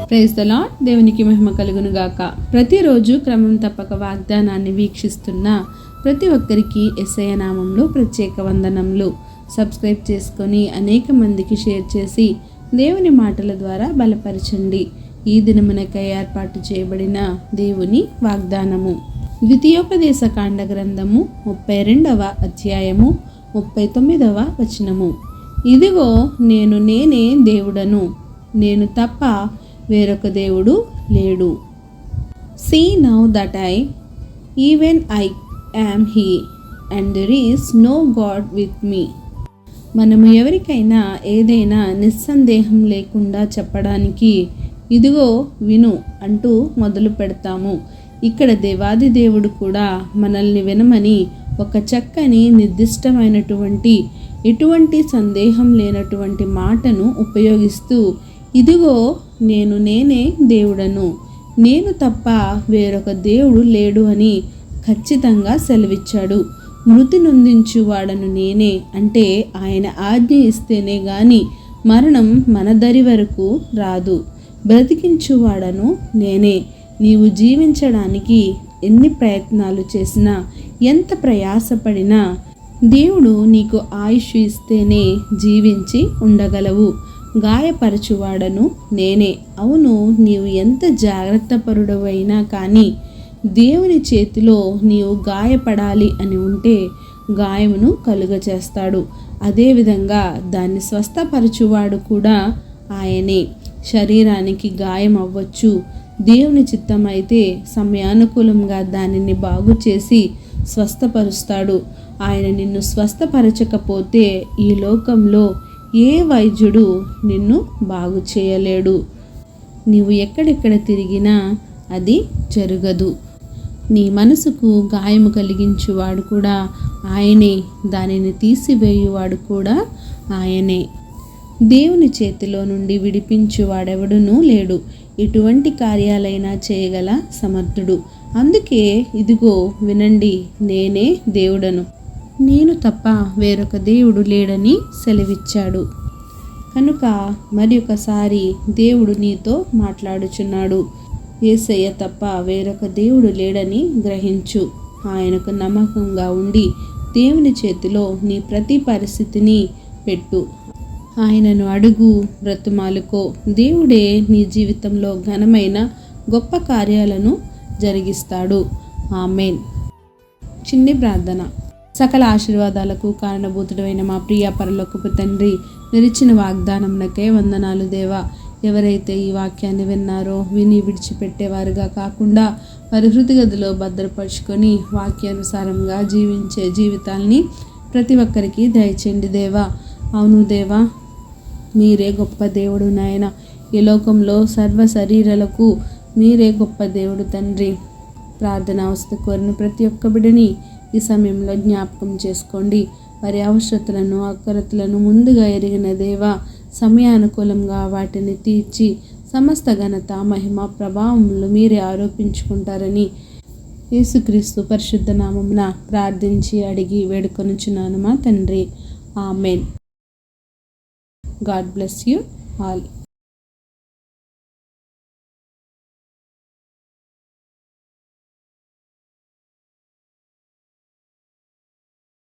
Praise the lord. దేవునికి మహిమ కలుగును గాక. ప్రతిరోజు క్రమం తప్పక వాగ్దానాన్ని వీక్షిస్తున్న ప్రతి ఒక్కరికి యేసయ్య నామంలో ప్రత్యేక వందనములు. సబ్స్క్రైబ్ చేసుకొని అనేక మందికి షేర్ చేసి దేవుని మాటల ద్వారా బలపరచండి. ఈ దినమునకై ఏర్పాటు చేయబడిన దేవుని వాగ్దానము ద్వితీయోపదేశ కాండ గ్రంథము 32వ అధ్యాయము 39వ వచనము. ఇదిగో నేనే దేవుడను, నేను తప్ప వేరొక దేవుడు లేడు. See now that even I am He, and there is no God with me. మనము ఎవరికైనా ఏదైనా నిస్సందేహం లేకుండా చెప్పడానికి ఇదిగో విను అంటూ మొదలు పెడతాము. ఇక్కడ దేవాది దేవుడు కూడా మనల్ని వినమని ఒక చక్కని నిర్దిష్టమైనటువంటి ఎటువంటి సందేహం లేనటువంటి మాటను ఉపయోగిస్తూ ఇదిగో నేనే దేవుడను, నేను తప్ప వేరొక దేవుడు లేడు అని ఖచ్చితంగా సెలవిచ్చాడు. మృతి నొందించువాడను నేనే అంటే ఆయన ఆజ్ఞ ఇస్తేనే గాని మరణం మన దరి వరకు రాదు. బ్రతికించువాడను నేనే. నీవు జీవించడానికి ఎన్ని ప్రయత్నాలు చేసినా, ఎంత ప్రయాసపడినా దేవుడు నీకు ఆయుష్ ఇస్తేనే జీవించి ఉండగలవు. గాయపరచువాడను నేనే. అవును, నీవు ఎంత జాగ్రత్త పరుడవైనా కానీ దేవుని చేతిలో నీవు గాయపడాలి అని ఉంటే గాయమును కలుగచేస్తాడు. అదేవిధంగా దాన్ని స్వస్థపరచువాడు కూడా ఆయనే. శరీరానికి గాయం అవ్వచ్చు, దేవుని చిత్తం అయితే సమయానుకూలంగా దానిని బాగు చేసి స్వస్థపరుస్తాడు. ఆయన నిన్ను స్వస్థపరచకపోతే ఈ లోకంలో ఏ వైద్యుడు నిన్ను బాగు చేయలేడు. నీవు ఎక్కడెక్కడ తిరిగినా అది జరగదు. నీ మనసుకు గాయము కలిగించువాడు కూడా ఆయనే, దానిని తీసివేయువాడు కూడా ఆయనే. దేవుని చేతిలో నుండి విడిపించువాడెవడునూ లేడు. ఎటువంటి కార్యాలైనా చేయగల సమర్థుడు. అందుకే ఇదిగో వినండి, నేనే దేవుడను, నేను తప్ప వేరొక దేవుడు లేడని సెలవిచ్చాడు. కనుక మరి ఒకసారి దేవుడు నీతో మాట్లాడుచున్నాడు. యేసయ్య తప్ప వేరొక దేవుడు లేడని గ్రహించు. ఆయనకు నమ్మకంగా ఉండి దేవుని చేతిలో నీ ప్రతి పరిస్థితిని పెట్టు. ఆయనను అడుగు, బ్రతుమాలుకో. దేవుడే నీ జీవితంలో ఘనమైన గొప్ప కార్యాలను జరిగిస్తాడు. ఆమేన్. చిన్ని ప్రార్థన. సకల ఆశీర్వాదాలకు కారణభూతుడైన మా ప్రియ పరలోకపు తండ్రి, నిలిచిన వాగ్దానంనకే వందనాలు దేవా. ఎవరైతే ఈ వాక్యాన్ని విన్నారో విని విడిచిపెట్టేవారుగా కాకుండా వారి హృదయగదిలో భద్రపరుచుకొని వాక్యానుసారంగా జీవించే జీవితాల్ని ప్రతి ఒక్కరికి దయచేయండి దేవా. అవును దేవా, మీరే గొప్ప దేవుడు నాయన. ఈ లోకంలో సర్వ శరీరాలకు మీరే గొప్ప దేవుడు తండ్రి. ప్రార్థన అవస్థ కోరిన ప్రతి ఒక్క బిడ్డని ఈ సమయంలో జ్ఞాపకం చేసుకోండి. వారి అవసరతలను అక్కరతలను ముందుగా ఎరిగిన దేవా, సమయానుకూలంగా వాటిని తీర్చి సమస్త ఘనత మహిమ ప్రభావములు మీరే ఆరోపించుకుంటారని యేసుక్రీస్తు పరిశుద్ధ నామమున ప్రార్థించి అడిగి వేడుకొనుచున్నాను మా తండ్రి. Amen. God bless you all.